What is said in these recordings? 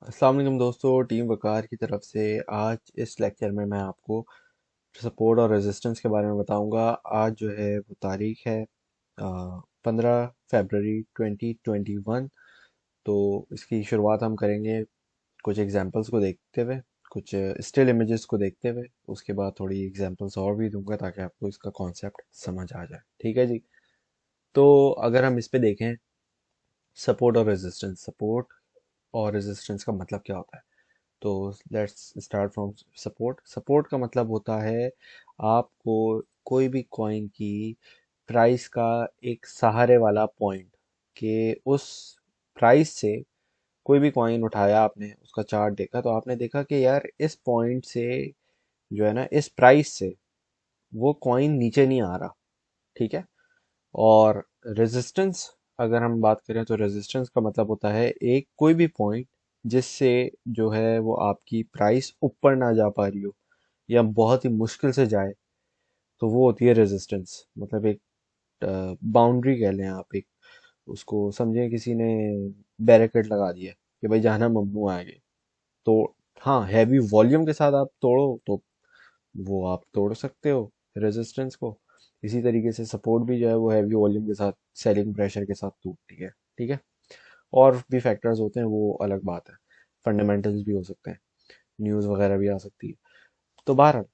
अस्सलाम वालेकुम दोस्तों, टीम वकार की तरफ से आज इस लेक्चर में मैं आपको सपोर्ट और रेजिस्टेंस के बारे में बताऊंगा। आज जो है वो तारीख है 15 फरवरी 2021। तो इसकी शुरुआत हम करेंगे कुछ एग्जांपल्स को देखते हुए, कुछ स्टिल इमेजेस को देखते हुए। उसके बाद थोड़ी एग्जांपल्स और भी दूंगा ताकि आपको इसका कॉन्सेप्ट समझ आ जाए। ठीक है जी। तो अगर हम इस पे देखें, सपोर्ट और रेजिस्टेंस का मतलब क्या होता है। तो let's start from support. Support का मतलब होता है आपको कोई भी कॉइन की प्राइस का एक सहारे वाला पॉइंट, कि उस प्राइस से कोई भी कॉइन उठाया आपने, उसका चार्ट देखा तो आपने देखा कि यार इस पॉइंट से जो है ना, इस प्राइस से वो कॉइन नीचे नहीं आ रहा। ठीक है। और रेजिस्टेंस, अगर हम बात करें तो रेजिस्टेंस का मतलब होता है एक कोई भी पॉइंट जिससे जो है वो आपकी प्राइस ऊपर ना जा पा रही हो या बहुत ही मुश्किल से जाए, तो वो होती है रेजिस्टेंस। मतलब एक बाउंड्री कह लें आप, एक उसको समझें, किसी ने बैरिकेड लगा दिया कि भाई जाना ममनू है आगे। तो हाँ, हैवी वॉल्यूम के साथ आप तोड़ो तो वो आप तोड़ सकते हो रेजिस्टेंस को। इसी तरीके से सपोर्ट भी जो है वो हैवी वॉल्यूम के साथ, सेलिंग प्रेशर के साथ टूटती है। ठीक है। और भी फैक्टर्स होते हैं, वो अलग बात है। फंडामेंटल्स भी हो सकते हैं, न्यूज़ वगैरह भी आ सकती है। तो बहरहाल,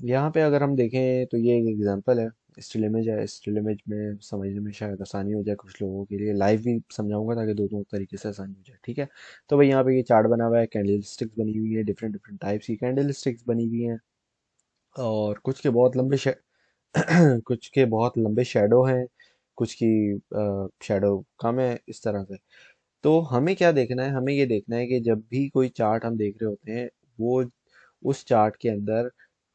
यहाँ पे अगर हम देखें तो ये एक एग्जांपल है, स्टिल इमेज है। स्टिल इमेज में समझने में शायद आसानी हो जाए कुछ लोगों के लिए। लाइव भी समझाऊंगा ताकि दोनों तरीके से आसानी हो जाए। ठीक है। तो भाई यहाँ पे ये चार्ट बना हुआ है, कैंडल स्टिक्स बनी हुई है, डिफरेंट डिफरेंट टाइप्स की कैंडल स्टिक्स बनी हुई हैं। और कुछ के बहुत लंबे कुछ के बहुत लंबे शेडो हैं, कुछ की शेडो कम है, इस तरह से। तो हमें क्या देखना है, हमें ये देखना है कि जब भी कोई चार्ट हम देख रहे होते हैं, वो उस चार्ट के अंदर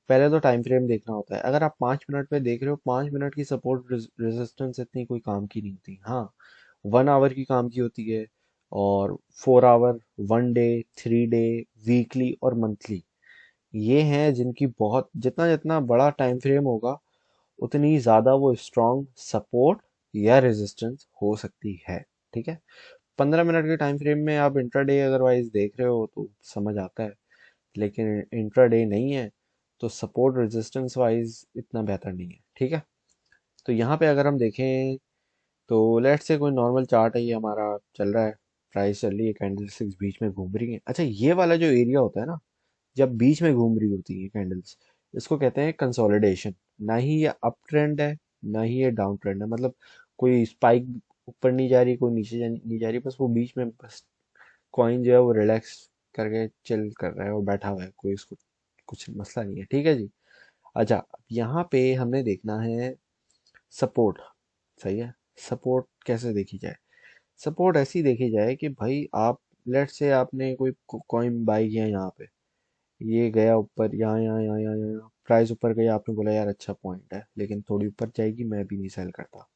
पहले तो टाइम फ्रेम देखना होता है। अगर आप 5 मिनट पे देख रहे हो, 5 मिनट की सपोर्ट रेजिस्टेंस इतनी कोई काम की नहीं होती। हाँ, 1 आवर की काम की होती है, और 4 आवर, 1 डे, 3 डे, वीकली और मंथली, ये हैं जिनकी बहुत, जितना जितना बड़ा टाइम फ्रेम होगा उतनी ज़्यादा वो स्ट्रॉन्ग सपोर्ट या रेजिस्टेंस हो सकती है। ठीक है। 15 मिनट के टाइम फ्रेम में आप इंट्राडे अदरवाइज देख रहे हो तो समझ आता है, लेकिन इंट्राडे नहीं है तो सपोर्ट रेजिस्टेंस वाइज इतना बेहतर नहीं है। ठीक है। तो यहाँ पे अगर हम देखें तो लेट्स से कोई नॉर्मल चार्ट है, ये हमारा चल रहा है, प्राइस चल रही है, कैंडलस्टिक्स बीच में घूम रही है। अच्छा, ये वाला जो एरिया होता है ना, जब बीच में घूम रही होती है कैंडल्स, इसको कहते हैं कंसोलिडेशन। ना ही ये अप ट्रेंड है, ना ही ये डाउन ट्रेंड है। मतलब कोई स्पाइक ऊपर नहीं जा रही, कोई नीचे नहीं जा रही, बस वो बीच में, बस कॉइन जो है वो रिलैक्स करके चिल कर रहा है और बैठा हुआ है, कोई इसको कुछ मसला नहीं है। ठीक है जी। अच्छा, यहाँ पे हमने देखना है सपोर्ट। सही है। सपोर्ट कैसे देखी जाए? सपोर्ट ऐसी देखी जाए कि भाई आप, लेट से आपने कोई कॉइन बाई किया यहाँ पे, ये गया ऊपर, यहाँ प्राइस ऊपर गई, आपने बोला यार अच्छा पॉइंट है, लेकिन थोड़ी ऊपर जाएगी, मैं भी नहीं सेल करता।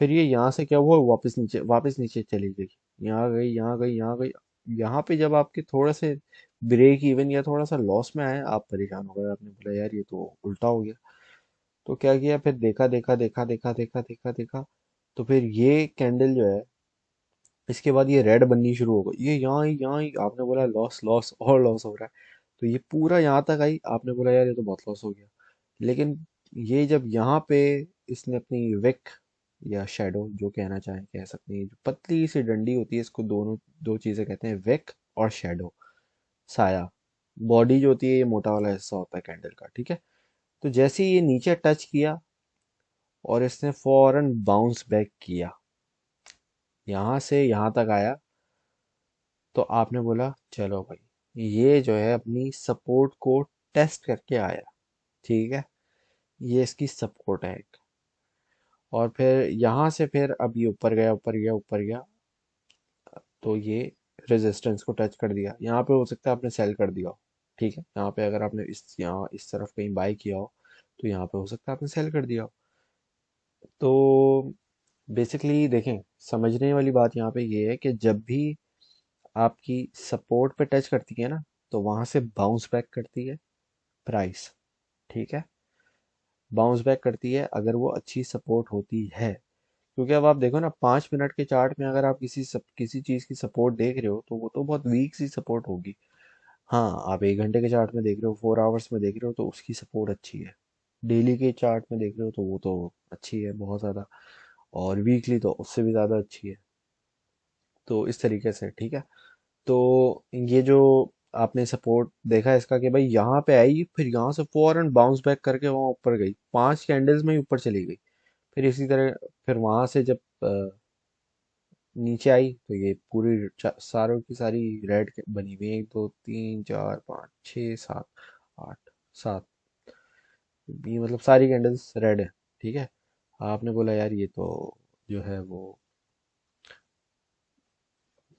फिर ये यहाँ से क्या हुआ, वापस नीचे चली गई, यहाँ गई, यहाँ गई, यहाँ गई। यहाँ पे जब आपके थोड़ा से ब्रेक इवन या थोड़ा सा लॉस में आए, आप परेशान हो गए, आपने बोला यार ये तो उल्टा हो गया। तो क्या किया, फिर देखा देखा देखा देखा देखा देखा देखा, तो फिर ये कैंडल जो है, इसके बाद ये रेड बननी शुरू हो गई, ये यहाँ ही आपने बोला लॉस लॉस और लॉस हो रहा है। तो ये पूरा यहाँ तक आई, आपने बोला यार ये तो बहुत लॉस हो गया। लेकिन ये जब यहाँ पे इसने अपनी विक या शेडो, जो कहना चाहें कह सकते हैं, जो पतली सी डंडी होती है, इसको दोनों दो चीजें कहते हैं, विक और शेडो, साया। बॉडी जो होती है ये मोटा वाला हिस्सा होता है कैंडल का। ठीक है। तो जैसे ही ये नीचे टच किया और इसने फौरन बाउंस बैक किया, यहाँ से यहाँ तक आया, तो आपने बोला चलो भाई ये जो है अपनी सपोर्ट को टेस्ट करके आया। ठीक है। ये इसकी सपोर्ट है एक। और फिर यहाँ से फिर अब ये ऊपर गया, ऊपर गया, ऊपर गया, तो ये रेजिस्टेंस को टच कर दिया। यहाँ पे हो सकता है आपने सेल कर दिया हो। ठीक है। यहाँ पे अगर आपने इस, यहाँ इस तरफ कहीं बाई किया हो, तो यहाँ पे हो सकता है आपने सेल कर दिया हो। तो बेसिकली देखें, समझने वाली बात यहाँ पे ये है कि जब भी आपकी सपोर्ट पे टच करती है ना, तो वहां से बाउंस बैक करती है प्राइस। ठीक है। बाउंस बैक करती है अगर वो अच्छी सपोर्ट होती है। क्योंकि अब आप देखो ना, 5 मिनट के चार्ट में अगर आप किसी चीज की सपोर्ट देख रहे हो तो वो तो बहुत वीक सी सपोर्ट होगी। हाँ, आप 1 घंटे के चार्ट में देख रहे हो, 4 आवर्स में देख रहे हो तो उसकी सपोर्ट अच्छी है। डेली के चार्ट में देख रहे हो तो वो तो अच्छी है बहुत ज़्यादा। और वीकली तो उससे भी ज़्यादा अच्छी है। तो इस तरीके से ठीक है। तो ये जो आपने सपोर्ट देखा इसका कि भाई यहाँ पे आई, फिर यहाँ से फौरन बाउंस बैक करके वहाँ ऊपर गई, 5 कैंडल्स में ही ऊपर चली गई। फिर इसी तरह फिर वहां से जब नीचे आई तो ये पूरी सारों की सारी रेड बनी हुई है, 1 2 3 4 5 6 7 8 7। ये मतलब सारी कैंडल्स रेड है। ठीक है। आपने बोला यार ये तो जो है वो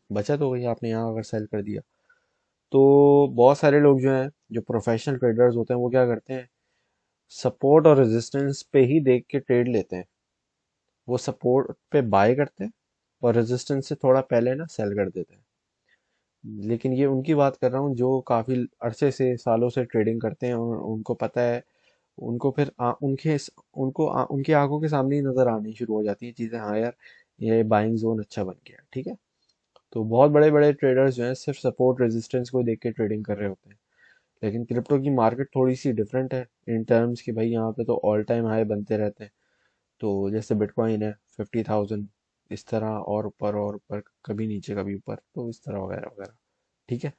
बचत हो गई, आपने यहाँ अगर सेल कर दिया। तो बहुत सारे लोग जो हैं, जो प्रोफेशनल ट्रेडर्स होते हैं, वो क्या करते हैं, सपोर्ट और रेजिस्टेंस पे ही देख के ट्रेड लेते हैं। वो सपोर्ट पे बाय करते हैं और रेजिस्टेंस से थोड़ा पहले ना सेल कर देते हैं। लेकिन ये उनकी बात कर रहा हूँ जो काफ़ी अरसे से, सालों से ट्रेडिंग करते हैं और उनको पता है। उनको फिर उनकी आंखों के सामने ही नज़र आनी शुरू हो जाती है चीज़ें, हाँ यार ये बाइंग जोन अच्छा बन गया। ठीक है। तो बहुत बड़े बड़े ट्रेडर्स जो हैं सिर्फ सपोर्ट रेजिस्टेंस को देख के ट्रेडिंग कर रहे होते हैं। लेकिन क्रिप्टो की मार्केट थोड़ी सी डिफरेंट है इन टर्म्स कि भाई यहाँ पे तो ऑल टाइम हाई बनते रहते हैं। तो जैसे बिटकॉइन है 50,000, इस तरह, और ऊपर, कभी नीचे कभी ऊपर, तो इस तरह वगैरह वगैरह। ठीक है।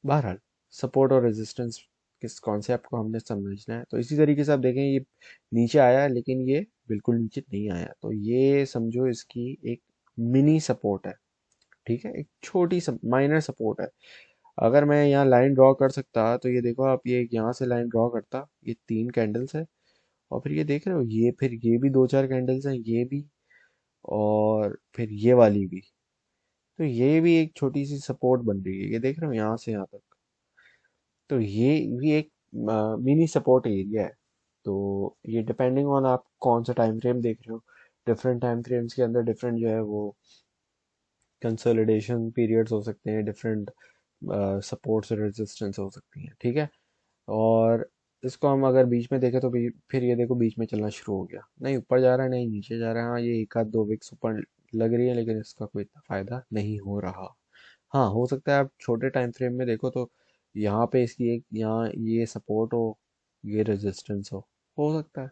बहरहाल, सपोर्ट और रेजिस्टेंस किस कॉन्सेप्ट को हमने समझना है। तो इसी तरीके से आप देखें, ये नीचे आया है लेकिन ये बिल्कुल नीचे नहीं आया, तो ये समझो इसकी एक मिनी सपोर्ट है। ठीक है, एक छोटी माइनर सपोर्ट है। अगर मैं यहाँ लाइन ड्रॉ कर सकता तो ये देखो आप, ये यहाँ से लाइन ड्रॉ करता, ये 3 कैंडल्स है, और फिर ये देख रहे हो, ये फिर ये भी 2 4 कैंडल्स हैं, ये भी, और फिर ये वाली भी। तो ये भी एक छोटी सी सपोर्ट बन रही है, ये देख रहे हो यहाँ से यहाँ तक। तो ये भी एक मिनी सपोर्ट एरिया है। तो ये डिपेंडिंग ऑन आप कौन सा टाइम फ्रेम देख रहे हो। डिफरेंट टाइम फ्रेम्स के अंदर डिफरेंट जो है वो कंसोलिडेशन पीरियड्स हो सकते हैं, डिफरेंट सपोर्ट्स और रेजिस्टेंस हो सकती हैं। ठीक है। और इसको हम अगर बीच में देखें तो फिर ये देखो बीच में चलना शुरू हो गया, नहीं ऊपर जा रहा है नहीं नीचे जा रहा है। हाँ, ये एक आध 2 विक्स ऊपर लग रही है लेकिन इसका कोई इतना फायदा नहीं हो रहा। हाँ, हो सकता है आप छोटे टाइम फ्रेम में देखो तो यहाँ पे इसकी एक, यहाँ ये सपोर्ट हो, ये रेजिस्टेंस हो सकता है।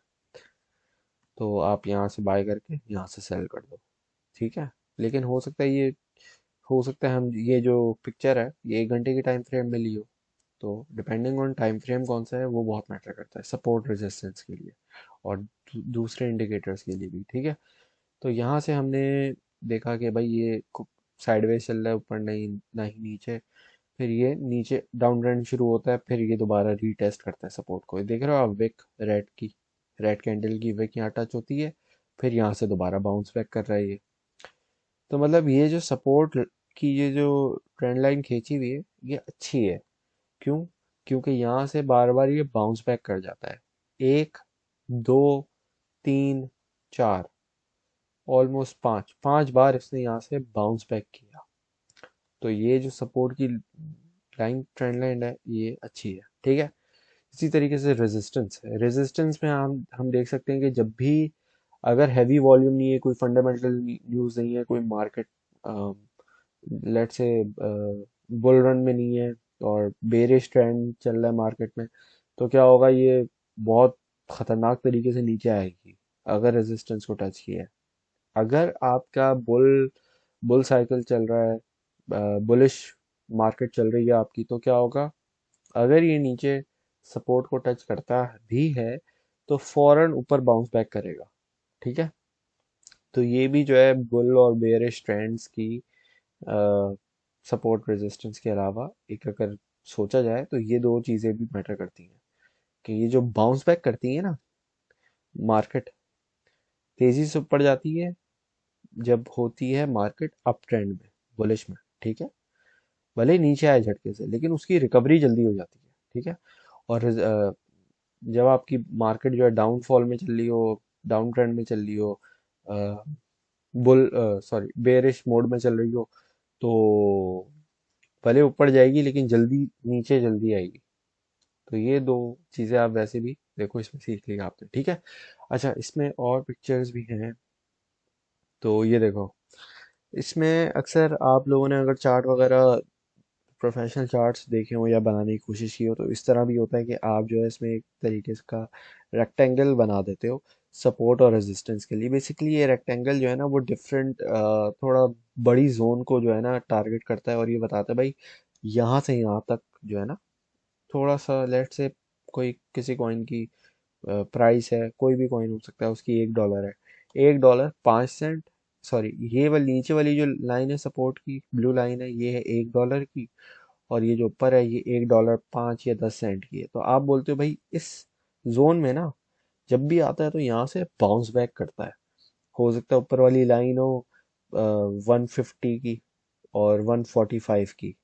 तो आप यहाँ से बाय करके यहाँ से सेल कर दो। ठीक है। लेकिन हो सकता है ये, हो सकता है हम ये जो पिक्चर है ये 1 घंटे की टाइम फ्रेम में ली हो। तो डिपेंडिंग ऑन टाइम फ्रेम कौन सा है वो बहुत मैटर करता है सपोर्ट रेजिस्टेंस के लिए, और दूसरे इंडिकेटर्स के लिए भी। ठीक है। तो यहाँ से हमने देखा कि भाई ये साइडवेज चल रहा है, ऊपर नहीं ना ही नीचे। फिर ये नीचे डाउन ट्रेंड शुरू होता है, फिर ये दोबारा रीटेस्ट करता है सपोर्ट को। ये देख रहे हो आप, विक रेड की, रेड कैंडल की विक यहाँ टच होती है, फिर यहाँ से दोबारा बाउंस बैक कर रहा है ये। तो मतलब ये जो सपोर्ट की ये जो ट्रेंड लाइन खींची हुई है ये अच्छी है। क्यों? क्योंकि यहाँ से बार बार ये बाउंस बैक कर जाता है। 1 2 3 4, ऑलमोस्ट 5 5 बार इसने यहाँ से बाउंस बैक किया। तो ये जो सपोर्ट की लाइन, ट्रेंड लाइन है, ये अच्छी है। ठीक है। इसी तरीके से रेजिस्टेंस है, रेजिस्टेंस में हम देख सकते हैं कि जब भी, अगर हैवी वॉल्यूम नहीं है, कोई फंडामेंटल न्यूज़ नहीं है, कोई मार्केट लेट से बुल रन में नहीं है, और बेरिश ट्रेंड चल रहा है मार्केट में, तो क्या होगा, ये बहुत खतरनाक तरीके से नीचे आएगी अगर रेजिस्टेंस को टच किया है। अगर आपका बुल साइकिल चल रहा है, बुलिश मार्केट चल रही है आपकी, तो क्या होगा, अगर ये नीचे सपोर्ट को टच करता भी है तो फौरन ऊपर बाउंस बैक करेगा। ठीक है। तो ये भी जो है बुल और बेयरिश ट्रेंड्स की सपोर्ट रेजिस्टेंस के अलावा एक अगर सोचा जाए तो ये दो चीज़ें भी मैटर करती हैं, कि ये जो बाउंस बैक करती है ना मार्केट, तेजी से ऊपर जाती है जब होती है मार्केट अप ट्रेंड में, बुलिश में। ठीक है। भले ही नीचे आए झटके से लेकिन उसकी रिकवरी जल्दी हो जाती है। ठीक है। और जब आपकी मार्केट जो है डाउनफॉल में चल रही हो, डाउन ट्रेंड में चल रही हो, बुल सॉरी बेरिश मोड में चल रही हो, तो भले ऊपर जाएगी लेकिन जल्दी नीचे जल्दी आएगी। तो ये दो चीज़ें आप वैसे भी देखो, इसमें सीख लिया आपने। ठीक है। अच्छा, इसमें और पिक्चर्स भी हैं। तो ये देखो, इसमें अक्सर आप लोगों ने अगर चार्ट वगैरह प्रोफेशनल चार्ट्स देखे हो या बनाने की कोशिश की हो तो इस तरह भी होता है कि आप जो है इसमें एक तरीके से का रेक्टेंगल बना देते हो सपोर्ट और रेजिस्टेंस के लिए। बेसिकली ये रेक्टेंगल जो है ना वो डिफरेंट थोड़ा बड़ी जोन को जो है ना टारगेट करता है और ये बताता है भाई यहाँ से यहाँ तक जो है ना थोड़ा सा लेट से कोई किसी कॉइन की प्राइस है, कोई भी कॉइन हो सकता है, उसकी $1 है, $1 5 सेंट, सॉरी ये वाली नीचे वाली जो लाइन है सपोर्ट की ब्लू लाइन है ये है $1 की, और ये जो ऊपर है ये $1 5 या 10 सेंट की है। तो आप बोलते हो भाई इस जोन में ना जब भी आता है तो यहाँ से बाउंस बैक करता है। हो सकता है ऊपर वाली लाइन हो 150 की और 145 की,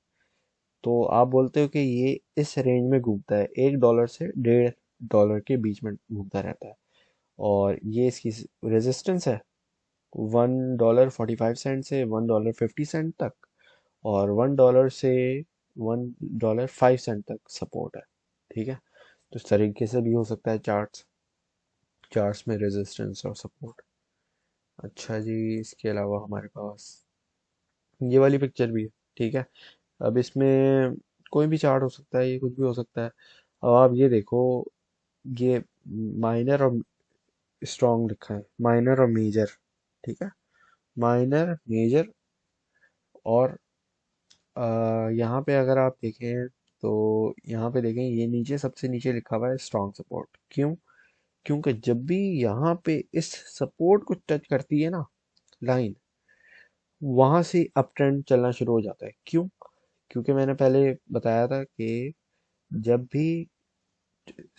तो आप बोलते हो कि ये इस रेंज में घूमता है, $1 से $1.5 के बीच में घूमता रहता है। और ये इसकी रेजिस्टेंस है $1.45 से $1.50 तक, और $1 से $1.05 तक सपोर्ट है। ठीक है, तो इस तरीके से भी हो सकता है चार्ट्स चार्ट्स में रेजिस्टेंस और सपोर्ट। अच्छा जी, इसके अलावा हमारे पास ये वाली पिक्चर भी है। ठीक है, अब इसमें कोई भी चार्ट हो सकता है, ये कुछ भी हो सकता है। अब आप ये देखो, ये माइनर और स्ट्रॉन्ग लिखा है, माइनर और मेजर। ठीक है, माइनर मेजर, और यहाँ पे अगर आप देखें तो यहाँ पे देखें ये नीचे सबसे नीचे लिखा हुआ है स्ट्रॉन्ग सपोर्ट। क्यों? क्योंकि जब भी यहाँ पे इस सपोर्ट को टच करती है ना लाइन, वहां से अप ट्रेंड चलना शुरू हो जाता है। क्यों? क्योंकि मैंने पहले बताया था कि जब भी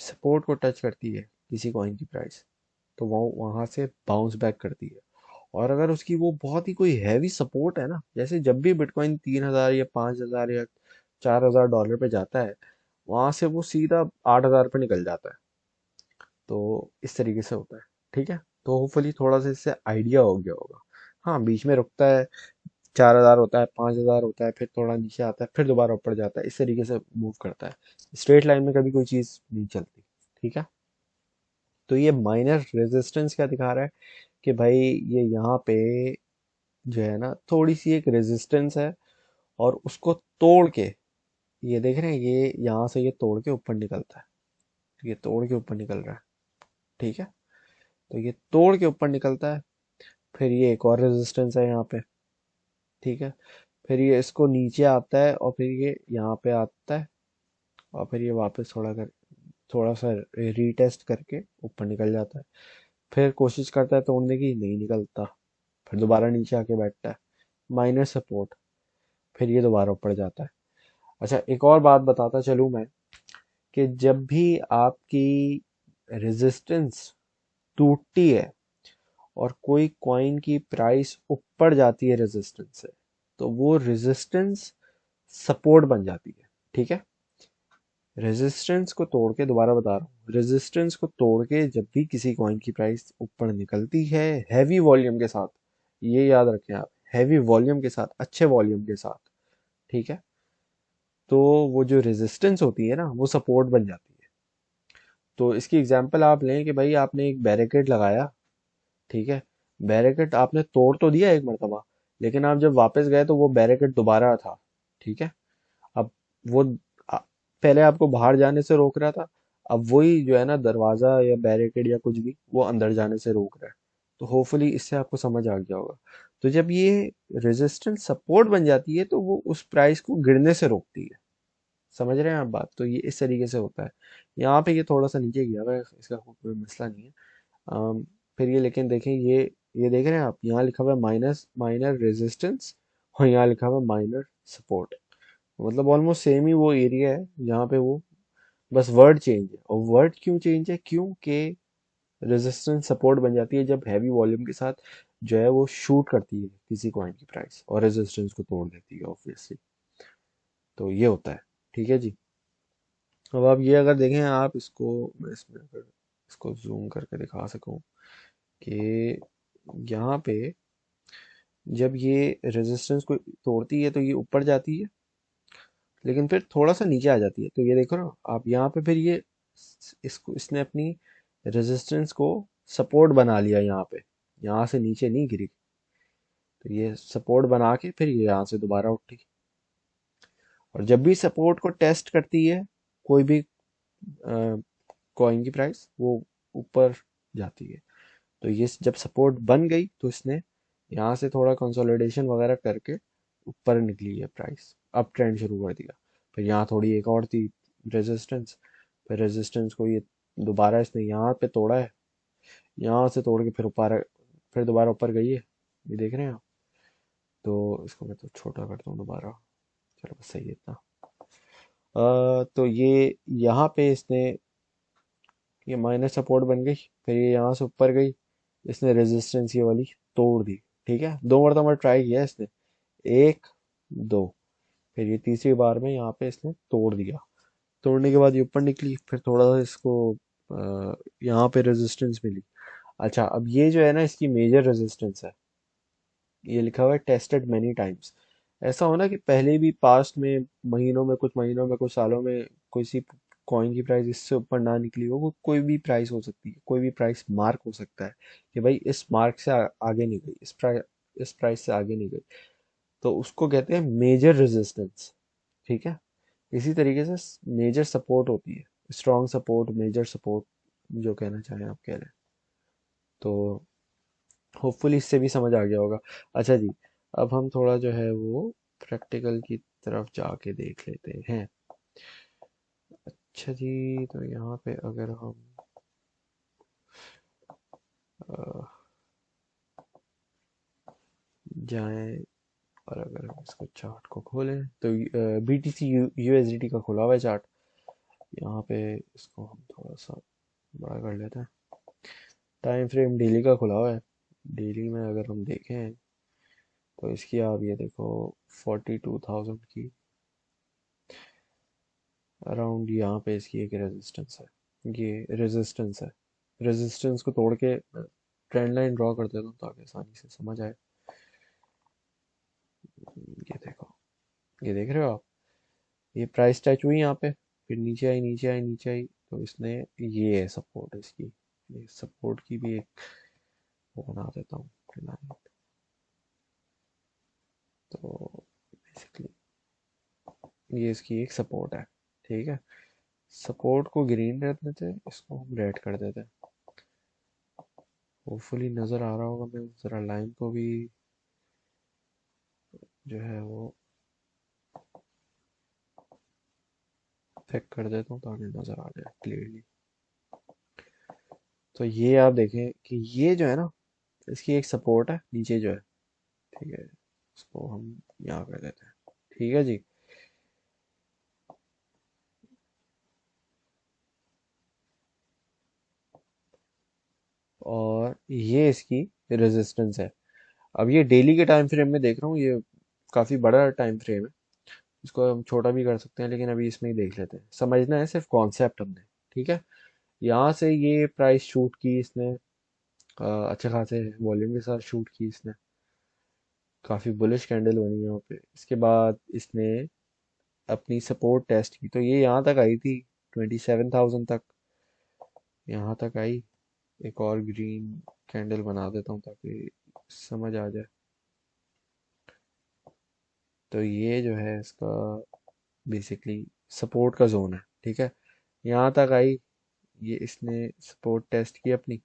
सपोर्ट को टच करती है किसी कॉइन की प्राइस तो वो वहां से बाउंस बैक करती है। और अगर उसकी वो बहुत ही कोई हैवी सपोर्ट है ना, जैसे जब भी बिटकॉइन 3,000 या 5,000 या $4,000 पे जाता है, वहां से वो सीधा 8,000 पे निकल जाता है। तो इस तरीके से होता है। ठीक है, तो होपफुली थोड़ा सा इससे आइडिया हो गया होगा। हाँ, बीच में रुकता है, 4,000 होता है, 5,000 होता है, फिर थोड़ा नीचे आता है, फिर दोबारा ऊपर जाता है, इस तरीके से मूव करता है। स्ट्रेट लाइन में कभी कोई चीज़ नहीं चलती। ठीक है, तो ये माइनर रेजिस्टेंस क्या दिखा रहा है कि भाई ये यहाँ पे जो है ना थोड़ी सी एक रेजिस्टेंस है, और उसको तोड़ के, ये देख रहे हैं, ये यहाँ से ये तोड़ के ऊपर निकलता है, ये तोड़ के ऊपर निकल रहा है। ठीक है, तो ये तोड़ के ऊपर निकलता है, फिर ये एक और रेजिस्टेंस है यहाँ पे। ठीक है, फिर ये इसको नीचे आता है और फिर ये यहाँ पे आता है, और फिर ये वापस थोड़ा सा रीटेस्ट करके ऊपर निकल जाता है। फिर कोशिश करता है तोड़ने की, नहीं निकलता, फिर दोबारा नीचे आके बैठता है, माइनर सपोर्ट, फिर ये दोबारा ऊपर जाता है। अच्छा, एक और बात बताता चलूँ मैं, कि जब भी आपकी रेजिस्टेंस टूटती है और कोई कॉइन की प्राइस ऊपर जाती है रेजिस्टेंस से, तो वो रेजिस्टेंस सपोर्ट बन जाती है। ठीक है, रेजिस्टेंस को तोड़ के, दोबारा बता रहा हूँ, रेजिस्टेंस को तोड़ के जब भी किसी कॉइन की प्राइस ऊपर निकलती है हैवी वॉल्यूम के साथ, ये याद रखें आप, हैवी वॉल्यूम के साथ, अच्छे वॉल्यूम के साथ, ठीक है, तो वो जो रेजिस्टेंस होती है ना वो सपोर्ट बन जाती है। तो इसकी एग्जांपल आप लें कि भाई आपने एक बैरिकेड लगाया, ठीक है, बैरिकेड आपने तोड़ तो दिया एक मरतबा, लेकिन आप जब वापस गए तो वो बैरिकेड दोबारा था। ठीक है, अब वो आ- पहले आपको बाहर जाने से रोक रहा था, अब वही जो है ना दरवाजा या बैरिकेड या कुछ भी वो अंदर जाने से रोक रहा है। तो होपफुली इससे आपको समझ आ गया होगा। तो जब ये रेजिस्टेंस सपोर्ट बन जाती है तो वो उस प्राइस को गिरने से रोकती है। समझ रहे हैं आप बात? तो ये इस तरीके से होता है। यहाँ पे ये थोड़ा सा नीचे गया हुआ है, इसका कोई मसला नहीं है। फिर ये लेकिन देखें, ये देख रहे हैं आप, यहाँ लिखा हुआ है माइनस माइनर रेजिस्टेंस, और यहाँ लिखा हुआ है माइनर सपोर्ट। मतलब ऑलमोस्ट सेम ही वो एरिया है जहाँ पे वो, बस वर्ड चेंज है। और वर्ड क्यों चेंज है? क्योंकि रेजिस्टेंस सपोर्ट बन जाती है जब हैवी वॉल्यूम के साथ जो है वो शूट करती है किसी कॉइन की प्राइस और रेजिस्टेंस को तोड़ देती है ऑब्वियसली। तो ये होता है। ठीक है जी, अब आप ये अगर देखें, आप इसको, मैं इसमें अगर इसको जूम करके दिखा सकूं कि यहाँ पे जब ये रेजिस्टेंस को तोड़ती है तो ये ऊपर जाती है, लेकिन फिर थोड़ा सा नीचे आ जाती है। तो ये देखो ना आप यहाँ पे, फिर ये इसको इसने अपनी रेजिस्टेंस को सपोर्ट बना लिया यहाँ पे, यहाँ से नीचे नहीं गिरी। तो ये सपोर्ट बना के फिर ये यहाँ से दोबारा उठी, और जब भी सपोर्ट को टेस्ट करती है कोई भी कॉइन की प्राइस, वो ऊपर जाती है। तो ये जब सपोर्ट बन गई तो इसने यहाँ से थोड़ा कंसोलिडेशन वगैरह करके ऊपर निकली है प्राइस, अप ट्रेंड शुरू कर दिया। फिर यहाँ थोड़ी एक और थी रेजिस्टेंस, फिर रेजिस्टेंस को ये दोबारा इसने यहाँ पे तोड़ा है, यहाँ से तोड़ के फिर ऊपर, फिर दोबारा ऊपर गई है, ये देख रहे हैं आप। तो इसको मैं तो छोटा करता हूँ दोबारा, चलो बस सही है इतना। तो ये यहाँ पे इसने, ये माइनर सपोर्ट बन गई, फिर ये यहाँ से ऊपर गई, इसने रेजिस्टेंस ये वाली तोड़ दी। ठीक है, दो मरतबा ट्राई किया इसने, एक, दो, फिर ये तीसरी बार में यहाँ पे इसने तोड़ दिया। तोड़ने के बाद ये ऊपर निकली, फिर थोड़ा सा इसको यहाँ पे रेजिस्टेंस मिली। अच्छा, अब ये जो है ना इसकी मेजर रेजिस्टेंस है, ये लिखा हुआ है टेस्टेड मेनी टाइम्स। ऐसा होना कि पहले भी पास्ट में, महीनों में कुछ सालों में कोई सी कॉइन की प्राइस इससे ऊपर ना निकली हो, वो कोई भी प्राइस हो सकती है, कोई भी प्राइस मार्क हो सकता है कि भाई इस मार्क से आगे नहीं गई, इस प्राइस से आगे नहीं गई, तो उसको कहते हैं मेजर रेजिस्टेंस। ठीक है, इसी तरीके से मेजर सपोर्ट होती है, स्ट्रॉन्ग सपोर्ट, मेजर सपोर्ट, जो कहना चाहें आप कह रहे हैं। तो होपफुली इससे भी समझ आ गया होगा। अच्छा जी, अब हम थोड़ा जो है वो प्रैक्टिकल की तरफ जाके देख लेते हैं। अच्छा जी, तो यहाँ पे अगर हम अ, जाएं, और अगर हम इसको चार्ट को खोलें तो BTC USDT का खुला हुआ है चार्ट यहाँ पे। इसको हम थोड़ा सा बड़ा कर लेते हैं। टाइम फ्रेम डेली का खुला हुआ है। डेली में अगर हम देखें तो इसकी आप ये देखो, 42,000 की अराउंड यहाँ पे इसकी एक रेजिस्टेंस है, ये रेजिस्टेंस है। रेजिस्टेंस को तोड़ के ट्रेंड लाइन ड्रॉ कर देता हूँ ताकि आसानी से समझ आए। ये देखो, ये देख रहे हो आप, ये प्राइस टच हुई यहाँ पे, फिर नीचे आई, नीचे आई, नीचे आई, तो इसने, ये है सपोर्ट इसकी, ये सपोर्ट की भी एक वो बना देता हूँ लाइन। तो बेसिकली ये इसकी एक सपोर्ट है। ठीक है, सपोर्ट को ग्रीन रख देते हैं, इसको हम रेड कर देते हैं। होपफुली नज़र आ रहा होगा, मैं ज़रा लाइन को भी जो है वो थिक कर देता हूँ ताकि नज़र आ जाए क्लियरली। तो ये आप देखें कि ये जो है ना इसकी एक सपोर्ट है नीचे जो है। ठीक है, इसको हम यहाँ कर देते हैं। ठीक है जी, और ये इसकी रेजिस्टेंस है। अब ये डेली के टाइम फ्रेम में देख रहा हूँ, ये काफ़ी बड़ा टाइम फ्रेम है, इसको हम छोटा भी कर सकते हैं, लेकिन अभी इसमें ही देख लेते हैं। समझना है सिर्फ कॉन्सेप्ट हमने। ठीक है, यहाँ से ये प्राइस शूट की इसने, अच्छे खासे वॉल्यूम के साथ शूट की इसने, काफ़ी बुलिश कैंडल बनी यहाँ पे। इसके बाद इसने अपनी सपोर्ट टेस्ट की, तो ये यहाँ तक आई थी, 27,000 तक, यहाँ तक आई। एक और ग्रीन कैंडल बना देता हूँ ताकि समझ आ जाए। तो ये जो है इसका बेसिकली सपोर्ट का जोन है। ठीक है, यहाँ तक आई, ये इसने सपोर्ट टेस्ट की अपनी,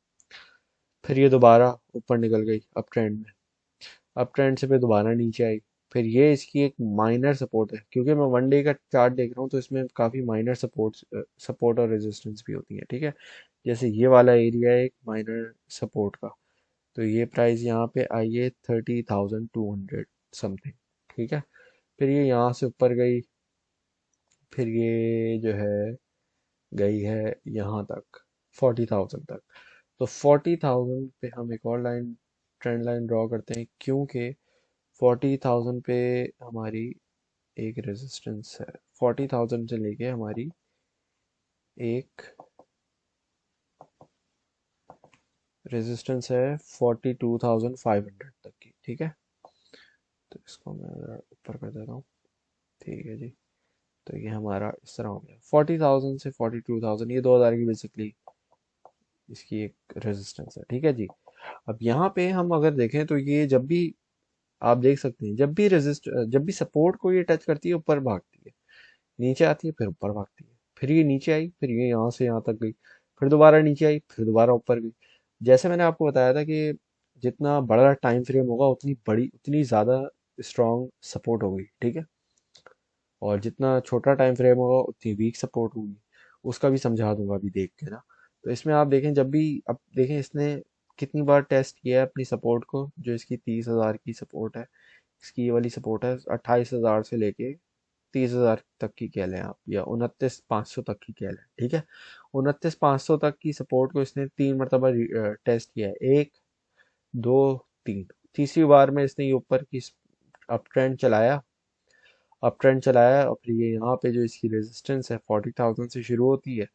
फिर ये दोबारा ऊपर निकल गई अप ट्रेंड में, अप ट्रेंड से फिर दोबारा नीचे आई। फिर ये इसकी एक माइनर सपोर्ट है, क्योंकि मैं वन डे का चार्ट देख रहा हूँ तो इसमें काफ़ी माइनर सपोर्ट और रेजिस्टेंस भी होती है। ठीक है, जैसे ये वाला एरिया है एक माइनर सपोर्ट का, तो ये प्राइस यहाँ पे आई है 30,200 समथिंग। ठीक है, फिर ये यहाँ से ऊपर गई, फिर ये जो है गई है यहाँ तक, 40,000 तक। तो 40,000 पे हम एक और लाइन, ट्रेंड लाइन ड्रॉ करते हैं, क्योंकि 40,000 पे हमारी एक रेजिस्टेंस है, 40,000 से लेके हमारी एक रेजिस्टेंस है 42,500 तक की। ठीक है, तो इसको मैं ज़रा ऊपर कर देता हूँ। ठीक है जी, तो ये हमारा इस तरह हो गया, 40,000 से 42,000, ये 2,000 की बेसिकली इसकी एक रेजिस्टेंस है। ठीक है जी, अब यहाँ पे हम अगर देखें तो ये जब भी आप देख सकते हैं जब भी सपोर्ट को ये टच करती है ऊपर भागती है, नीचे आती है फिर ऊपर भागती है, फिर ये नीचे आई, फिर ये यहाँ से यहाँ तक गई, फिर दोबारा नीचे आई, फिर दोबारा ऊपर गई। जैसे मैंने आपको बताया था कि जितना बड़ा टाइम फ्रेम होगा उतनी ज़्यादा स्ट्रॉन्ग सपोर्ट होगी, ठीक है। और जितना छोटा टाइम फ्रेम होगा उतनी वीक सपोर्ट होगी। उसका भी समझा दूंगा अभी देख के ना। तो इसमें आप देखें, जब भी अब देखें इसने कितनी बार टेस्ट किया है अपनी सपोर्ट को। जो इसकी 30,000 की सपोर्ट है, इसकी ये वाली सपोर्ट है 28,000 से लेके 30,000 तक की कह लें आप, या 29,500 तक की कह लें, ठीक है। 29,500 तक की सपोर्ट को इसने 3 मरतबा टेस्ट किया है, एक, दो, तीन। तीसरी बार में इसने ये ऊपर की अप ट्रेंड चलाया, अप ट्रेंड चलाया, और फिर ये यहाँ पे जो इसकी रेजिस्टेंस है 40,000 से शुरू होती है,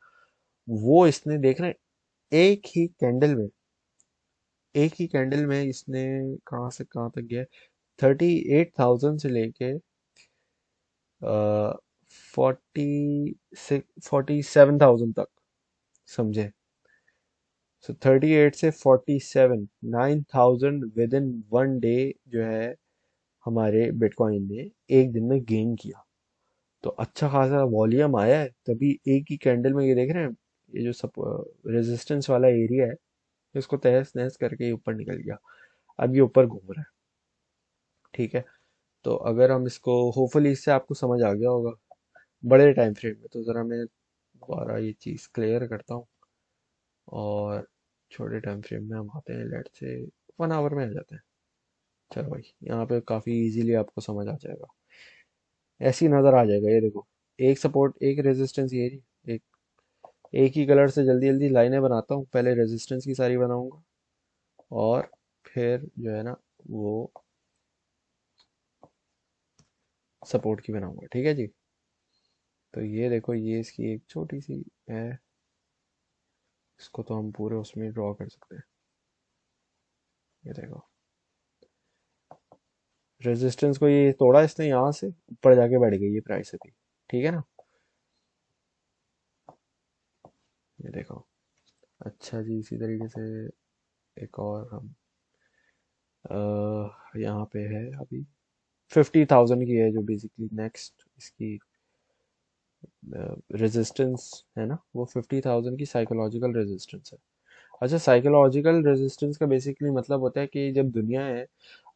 वो इसने देख रहे हैं एक ही कैंडल में इसने कहाँ से कहाँ तक गया, 38,000 से लेके 47,000 तक, समझे। सो 38 से 47, 9,000 विद इन वन डे जो है हमारे बिटकॉइन ने एक दिन में गेन किया। तो अच्छा खासा वॉल्यूम आया है, तभी एक ही कैंडल में ये देख रहे हैं, ये जो सब रेजिस्टेंस वाला एरिया है, इसको तहस नहस करके ये ऊपर निकल गया। अब ये ऊपर घूम रहा है, ठीक है। तो अगर हम इसको, होपफुली इससे आपको समझ आ गया होगा बड़े टाइम फ्रेम में। तो ज़रा मैं दोबारा ये चीज़ क्लियर करता हूँ, और छोटे टाइम फ्रेम में हम आते हैं, लेट से 1 आवर में आ जाते हैं। चलो भाई, यहाँ पे काफ़ी इजीली आपको समझ आ जाएगा, ऐसी नज़र आ जाएगा। ये देखो, एक सपोर्ट एक रेजिस्टेंस, ये रही। एक ही कलर से जल्दी जल्दी लाइनें बनाता हूँ, पहले रेजिस्टेंस की सारी बनाऊंगा, और फिर जो है ना वो सपोर्ट की बनाऊंगा, ठीक है जी। तो ये देखो, ये इसकी एक छोटी सी है, इसको तो हम पूरे उसमें ड्रॉ कर सकते हैं। ये देखो, रेजिस्टेंस को ये तोड़ा इसने, यहाँ से ऊपर जाके बैठ गई ये प्राइस अभी, ठीक है ना। ये देखो, अच्छा जी, इसी तरीके से एक और हम यहाँ पे है अभी 50,000 की है, जो बेसिकली नेक्स्ट इसकी रेजिस्टेंस है ना, वो 50,000 की साइकोलॉजिकल रेजिस्टेंस है। अच्छा, साइकोलॉजिकल रेजिस्टेंस का बेसिकली मतलब होता है कि जब दुनिया है,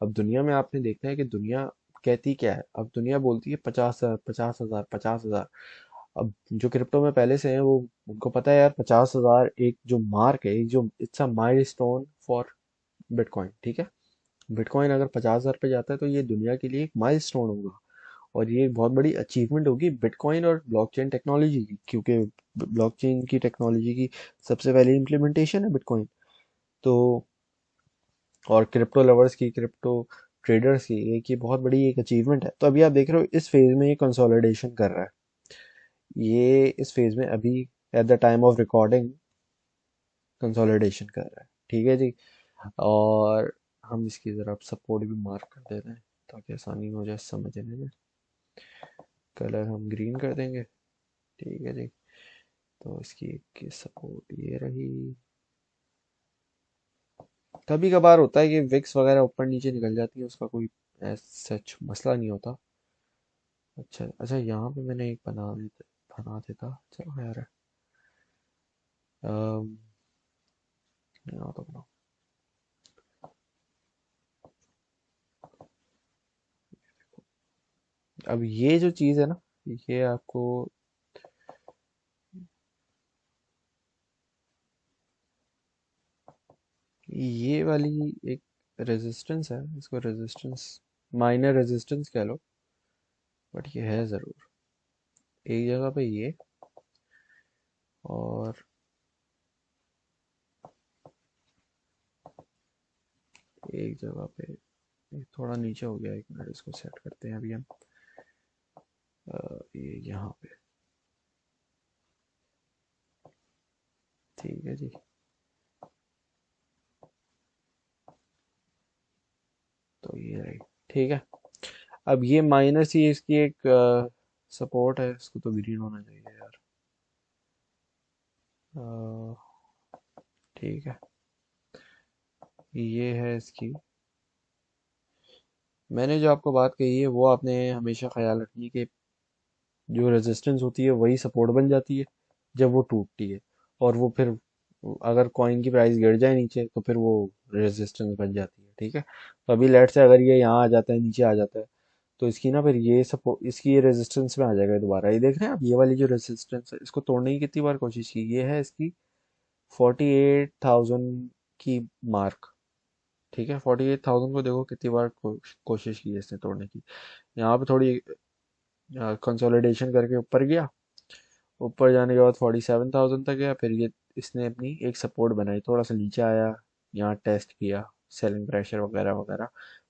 अब दुनिया में आपने देखा है कि दुनिया कहती क्या है, अब दुनिया बोलती है 50,000, 50,000, 50,000। अब जो क्रिप्टो में पहले से हैं, वो उनको पता है यार, 50,000 एक जो मार्क है, एक जो it's a milestone for bitcoin, ठीक है। बिटकॉइन अगर 50,000 पे जाता है तो ये दुनिया के लिए एक माइलस्टोन होगा, और ये एक बहुत बड़ी अचीवमेंट होगी बिटकॉइन और ब्लॉकचेन टेक्नोलॉजी की, क्योंकि ब्लॉकचेन की टेक्नोलॉजी की सबसे पहले इम्प्लीमेंटेशन है बिटकॉइन। तो और क्रिप्टो लवर्स की, क्रिप्टो ट्रेडर्स की एक ये बहुत बड़ी एक अचीवमेंट है। तो अभी आप देख रहे हो इस फेज में ये कंसोलिडेशन कर रहा है, ये इस फेज में अभी at the time of recording consolidation कर रहा है, ठीक है जी। और हम इसकी ज़रा सपोर्ट भी मार्क कर देते हैं ताकि आसानी हो जाए समझने में। कलर हम ग्रीन कर देंगे, ठीक है जी। तो इसकी की सपोर्ट ये रही। कभी कभार होता है कि विक्स वगैरह ऊपर नीचे निकल जाती है, उसका कोई सच मसला नहीं होता। अच्छा अच्छा, यहाँ पे मैंने एक बना देता, चलो यार। अम, यहाँ तो बनाओ। अब ये जो चीज़ है ना, ये आपको, ये वाली एक रेजिस्टेंस है, इसको रेजिस्टेंस, माइनर रेजिस्टेंस कह लो, बट ये है ज़रूर एक जगह पे ये, और एक जगह पे ये थोड़ा नीचे हो गया। एक मिनट, इसको सेट करते हैं अभी हम। ये यहाँ पे, ठीक है जी। तो ये रही, ठीक है। अब ये माइनस ही इसकी एक सपोर्ट है, इसको तो ग्रीन होना चाहिए यार। अ, ठीक है, ये है इसकी मैंने जो आपको बात कही है वो आपने हमेशा ख्याल रखनी है कि जो रेजिस्टेंस होती है वही सपोर्ट बन जाती है जब वो टूटती है, और वो फिर अगर कॉइन की प्राइस गिर जाए नीचे तो फिर वो रेजिस्टेंस बन जाती है। ठीक है, तो अभी लेट से अगर ये यहाँ आ जाता है, नीचे आ जाता है, तो इसकी ना फिर ये सपोर्ट, इसकी ये रेजिस्टेंस में आ जाएगा दोबारा। ये देख रहे हैं आप, ये वाली जो रेजिस्टेंस है इसको तोड़ने की कितनी बार कोशिश की, ये है इसकी 48,000 की मार्क। ठीक है, 48,000 को देखो कितनी बार कोशिश की है इसने तोड़ने की। यहाँ पे थोड़ी कंसोलिडेशन करके ऊपर गया, ऊपर जाने के बाद 47,000 तक गया, फिर ये इसने अपनी एक सपोर्ट बनाई, थोड़ा सा नीचे आया, यहाँ टेस्ट किया, सेलिंग प्रेशर वगैरह वगैरह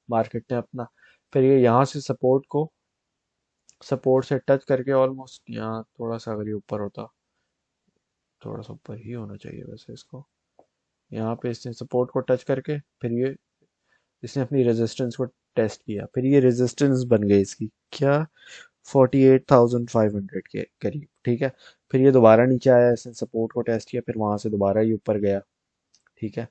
मार्केट ने अपना, फिर ये यहाँ से सपोर्ट से टच करके ऑलमोस्ट यहाँ थोड़ा सा, अगर ये ऊपर होता, थोड़ा सा ऊपर ही होना चाहिए वैसे इसको, यहाँ पे इसने सपोर्ट को टच करके फिर ये इसने अपनी रेजिस्टेंस को टेस्ट किया, फिर ये रेजिस्टेंस बन गई इसकी क्या, 48,500 के करीब। ठीक है, फिर ये दोबारा नीचे आया, इसने सपोर्ट को टेस्ट किया, फिर वहां से दोबारा ये ऊपर गया। ठीक है,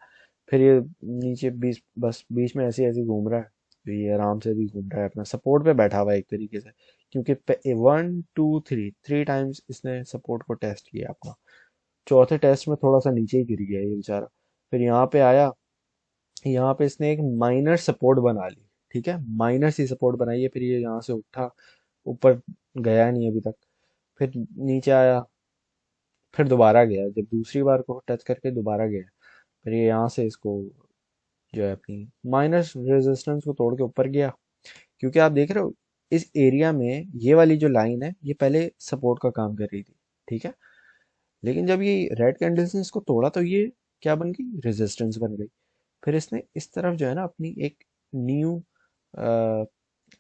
फिर ये नीचे बीच में ऐसे ऐसे घूम रहा है, तो ये आराम से भी घूम रहा है, अपना सपोर्ट पे बैठा हुआ है एक तरीके से, क्योंकि 1 2 3 3 टाइम्स इसने सपोर्ट को टेस्ट किया अपना। चौथे टेस्ट में थोड़ा सा नीचे ही गिर गया ये बेचारा, फिर यहाँ पे आया, यहाँ पे इसने एक माइनर सपोर्ट बना ली। ठीक है, माइनर सी सपोर्ट बनाई है, फिर ये यहाँ से उठा, ऊपर गया नहीं अभी तक, फिर नीचे आया, फिर दोबारा गया, जब दूसरी बार को टच करके दोबारा गया, फिर ये यहाँ से इसको जो है अपनी माइनर रेजिस्टेंस को तोड़ के ऊपर गया। क्योंकि आप देख रहे हो इस एरिया में ये वाली जो लाइन है ये पहले सपोर्ट का काम कर रही थी। ठीक है, लेकिन जब ये रेड कैंडल्स ने इसको तोड़ा तो ये क्या बन गई, रेजिस्टेंस बन गई। फिर इसने इस तरफ जो है ना अपनी एक न्यू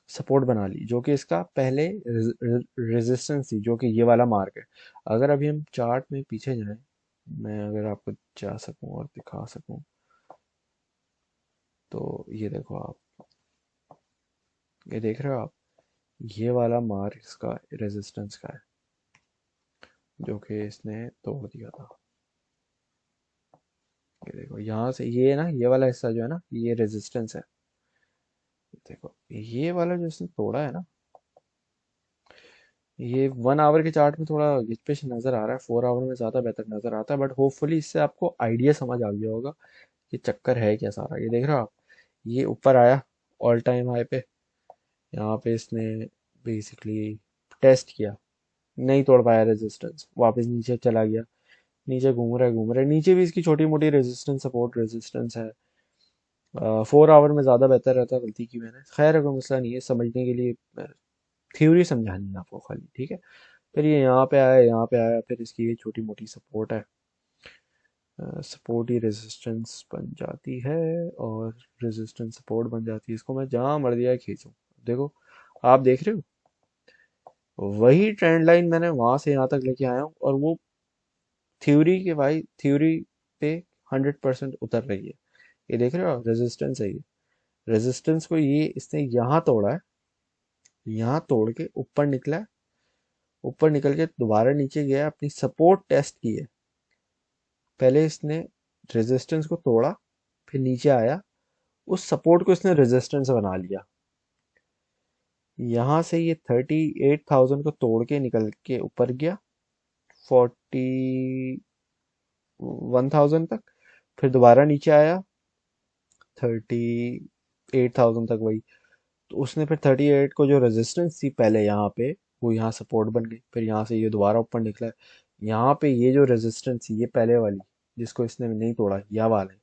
सपोर्ट बना ली, जो कि इसका पहले रेजिस्टेंस थी, जो कि ये वाला मार्क है। अगर अभी हम चार्ट में पीछे जाएं, मैं अगर आपको जा सकूं और दिखा सकूं, तो ये देखो आप, ये देख रहे हो आप, ये वाला मार्क इसका रेजिस्टेंस का है, जो कि इसने तोड़ दिया था। ये देखो यहाँ से, ये ना ये वाला हिस्सा जो है ना ये रेजिस्टेंस है। देखो ये वाला जो इसने तोड़ा है ना, ये 1 आवर के चार्ट में थोड़ा गिचपिच नजर आ रहा है, 4 आवर में ज़्यादा बेहतर नजर आता है, बट होपफुली इससे आपको आइडिया समझ आ गया होगा ये चक्कर है क्या सारा। ये देख रहे हो आप, ये ऊपर आया ऑल टाइम हाई पे, यहाँ पे इसने बेसिकली टेस्ट किया, नहीं तोड़ पाया रेजिस्टेंस, वापस नीचे चला गया, नीचे घूम रहा है, नीचे भी इसकी छोटी मोटी रेजिस्टेंस सपोर्ट रेजिस्टेंस है। 4 आवर में ज़्यादा बेहतर रहता, गलती की मैंने, खैर कोई मसला नहीं है, समझने के लिए थ्योरी समझानी है आपको खाली। ठीक है, फिर ये यहाँ पे आया, यहाँ पे आया, फिर इसकी ये छोटी मोटी सपोर्ट है, सपोर्ट ही रेजिस्टेंस बन जाती है, और रेजिस्टेंस सपोर्ट बन जाती है, इसको मैं जहाँ मर्जी आए खींचूँ। देखो आप देख रहे हो वही ट्रेंड लाइन मैंने वहां से यहाँ तक लेके आया हूँ, और वो थ्योरी के भाई थ्योरी पे 100% उतर रही है। ये देख रहे हो रेजिस्टेंस है, ये रेजिस्टेंस को ये इसने यहाँ तोड़ा है, यहाँ तोड़ के ऊपर निकला है, ऊपर निकल के दोबारा नीचे गया, अपनी सपोर्ट टेस्ट की है। पहले इसने रेजिस्टेंस को तोड़ा, फिर नीचे आया, उस सपोर्ट को इसने रेजिस्टेंस बना लिया, यहाँ से ये 38,000 को तोड़ के निकल के ऊपर गया 41,000 तक, फिर दोबारा नीचे आया 38,000 तक वही, तो उसने फिर 38 को जो रेजिस्टेंस थी पहले यहाँ पे, वो यहाँ सपोर्ट बन गई, फिर यहाँ से ये दोबारा ऊपर निकला है, यहाँ पे ये जो रेजिस्टेंस थी ये पहले वाली जिसको इसने नहीं तोड़ा, यह वाला है,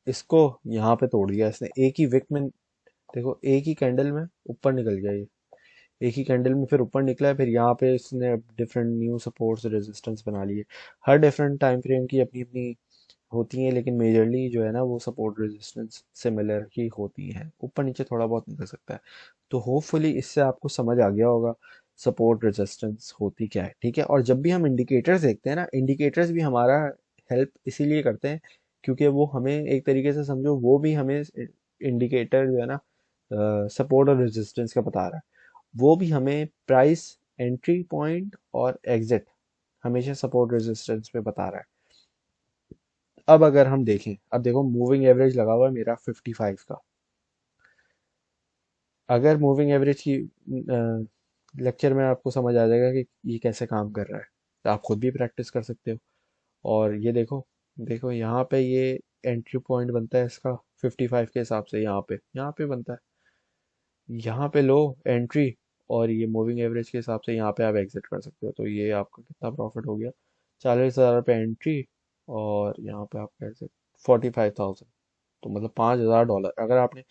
इसको यहाँ पे तोड़ दिया इसने एक ही विक में। देखो एक ही कैंडल में ऊपर निकल गया ये, एक ही कैंडल में फिर ऊपर निकला है, फिर यहाँ पे इसने डिफरेंट न्यू सपोर्ट्स रेजिस्टेंस बना लिए। हर डिफरेंट टाइम फ्रेम की अपनी अपनी होती हैं, लेकिन मेजरली जो है ना वो सपोर्ट रेजिस्टेंस सिमिलर ही होती हैं, ऊपर नीचे थोड़ा बहुत निकल सकता है। तो होपफुली इससे आपको समझ आ गया होगा सपोर्ट रेजिस्टेंस होती क्या है। ठीक है, और जब भी हम इंडिकेटर्स देखते हैं ना, इंडिकेटर्स भी हमारा हेल्प इसीलिए करते हैं क्योंकि वो हमें एक तरीके से समझो, वो भी हमें इंडिकेटर जो है ना सपोर्ट और रेजिस्टेंस का बता रहा है, वो भी हमें प्राइस एंट्री पॉइंट और एग्जिट हमेशा सपोर्ट रेजिस्टेंस पे बता रहा है। अब अगर हम देखें, अब देखो मूविंग एवरेज लगा हुआ है मेरा 55 का, अगर मूविंग एवरेज की लेक्चर में आपको समझ आ जाएगा कि ये कैसे काम कर रहा है, तो आप खुद भी प्रैक्टिस कर सकते हो। और ये देखो, देखो यहाँ पे ये एंट्री पॉइंट बनता है इसका 55 के हिसाब से, यहाँ पे बनता है, यहाँ पे लो एंट्री, और ये मूविंग एवरेज के हिसाब से यहाँ पे आप एग्जिट कर सकते हो। तो ये आपका कितना प्रॉफिट हो गया, 40,000 रुपये एंट्री, और यहाँ पे आपका एग्जिट 45,000। तो मतलब $5,000, अगर आपने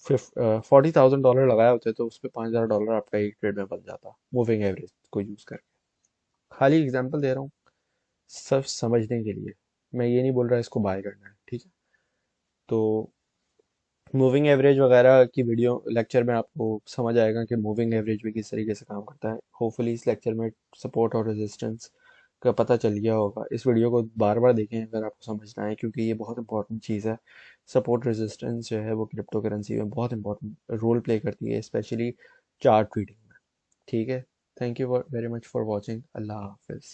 40,000 डॉलर लगाए होते तो उस पर $5,000 आपका एक ट्रेड में बन जाता, मूविंग एवरेज को यूज़ करके। खाली एग्जांपल दे रहा हूँ सब समझने के लिए, मैं ये नहीं बोल रहा इसको बाय करना है, ठीक है। तो मूविंग एवरेज वगैरह की वीडियो लेक्चर में आपको समझ आएगा कि मूविंग एवरेज भी किस तरीके से काम करता है। होपफुली इस लेक्चर में सपोर्ट और रेजिस्टेंस का पता चल गया होगा। इस वीडियो को बार बार देखें अगर आपको समझना है, क्योंकि ये बहुत इंपॉर्टेंट चीज़ है। सपोर्ट रेजिस्टेंस जो है वो क्रिप्टो करेंसी में बहुत इंपॉर्टेंट रोल प्ले करती है, स्पेशली चार्ट रीडिंग में। ठीक है, thank you very much for watching. अल्लाह हाफिज़।